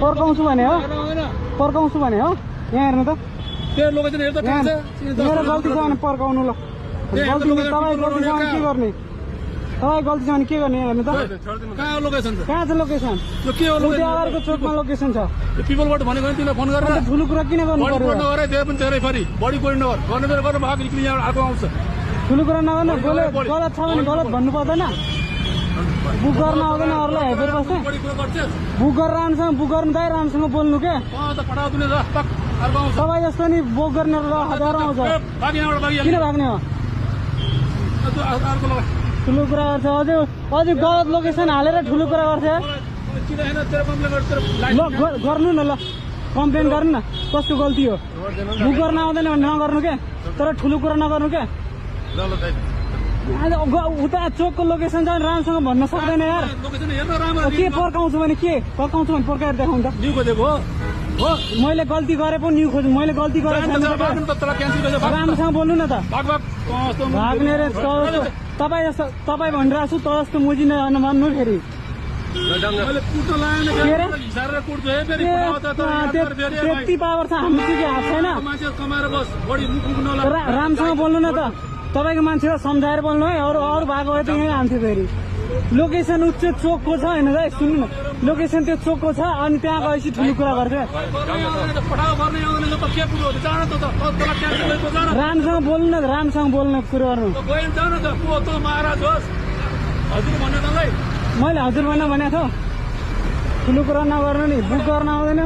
पर्काउँछु भने हो यहाँ हेर्नु त तेरो लोकेसन हेर्दा ठिक छ मेरो गल्ती छ भने पर्काउनु ल गल्ती तपाईँ गल्ती छ भने के गर्ने तपाईँ गल्ती छ भने के गर्ने हेर्नु त कहाँ हो लोकेसन त कहाँ छ लोकेसन यो के हो लोकेसन अगाडिको चोकमा लोकेसन छ यो पिपलबाट भनेको नि तिमीलाई फोन गरेर ठुलो कुरा किन गर्नु बडी पर्यो कोड नगरे त्यो पनि तेरै फेरि बडी कोड नगर गर्ने बेला गर्नु भाग निक्ली यहाँ आएको आउँछ ठुलो कुरा नगर्नु गलत छ भने गलत भन्नु पर्दैन बुक गर्न आउँदैन अरूलाई हेपेर बस्छ बडी कोड गर्छस् बुक गरेर राम्रोसँग बुक गर्नु दाइ राम्रोसँग बोल्नु के त पठाउ दिने र पक अर्को आउँछ तपाईँ जस्तो नि बुक गर्ने हजार आउँछ भाग यहाँबाट भाग किन भाग्ने हो अर्को लगा ठुलो कुरा गर्छ अझै गलत लोकेसन हालेर ठुलो कुरा गर्छ किन हैन तेरो कम्प्लेन गर्छ ल गर्नु न ल कम्प्लेन गर्नु न कसको गल्ती हो बुक गर्न आउँदैन भने नगर्नु के तर ठुलो कुरा नगर्नु के ल ल दाइ उता चोकको लोकेसन छ राम्रोसँग भन्न सक्दैन यार लोकेसन हेर्न राम्रो के पर्काउँछु भने पर्काएर देखाउनु त न्यू खोजेको हो मैले गल्ती गरे पो न्यू खोज्नु मैले गल्ती गरेँ राम्रोसँग बोल्नु न त भाग्ने रे तपाईँ भनिरहेको छु त जस्तो मुजिन भन्नु फेरि त्यति पावर छ हाम्रो के हात छैन राम्रोसँग बोल्नु न त तपाईँको मान्छेलाई सम्झाएर बोल्नु है अरू भएको भए त यहीँ हान्थ्यो फेरि लोकेसन उच्च चोकको छ होइन दाइ सुन्नु न लोकेसन त्यो चोकको छ अनि त्यहाँ गएपछि ठुलो कुरा गर्छ राम्रोसँग बोल्नु न राम्रोसँग बोल्ने कुरो गर्नु मैले हजुर भनेको थिएँ ठुलो कुरा नगर्नु नि बुक गर्न आउँदैन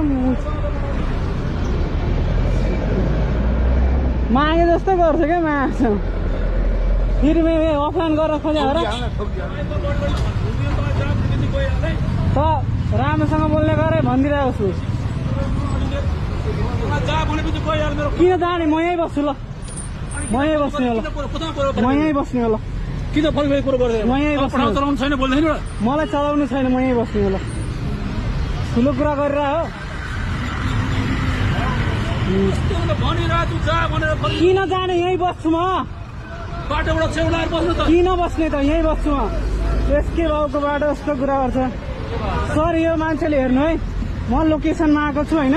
मागे जस्तो गर्छ क्या मासँग फेरि अफलाइन गरेर खोज्यो र त राम्रोसँग बोल्ने गरे भनिदिरहेको छु किन जाने म यहीँ बस्छु ल म यहीँ बस्ने होला किन फर्क कुरो गर्दैन म यहीँ बस्नु चलाउनु छैन बोल्दैन मलाई चलाउनु छैन म यहीँ बस्ने होला ठुलो कुरा गरेर हो किन जाने यहीँ बस्छु म बाटोबाट छेउलाएर बस्नु त किन बस्ने त यहीँ बस्छु म यसकै बाउको बाटो यस्तो कुरा गर्छ सर यो मान्छेले हेर्नु है म लोकेसनमा आएको छु होइन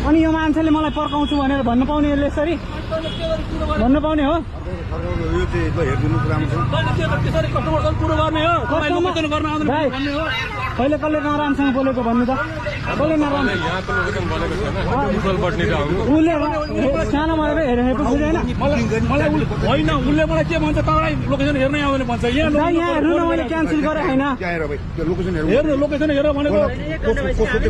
अनि यो मान्छेले मलाई पर्काउँछु भनेर भन्नु पाउने यसले यसरी भन्नु पाउने हो कहिले कसले नराम्रोसँग बोलेको भन्नु त कसले उसले सानो मलाई हेरेको बुझेन होइन उसले मलाई के भन्छ तपाईँलाई लोकेसन हेर्नै आउँदैन भन्छ यहाँ हेर्नु न मैले क्यान्सल गरेँ होइन हेर्नु लोकेसन हेर भनेको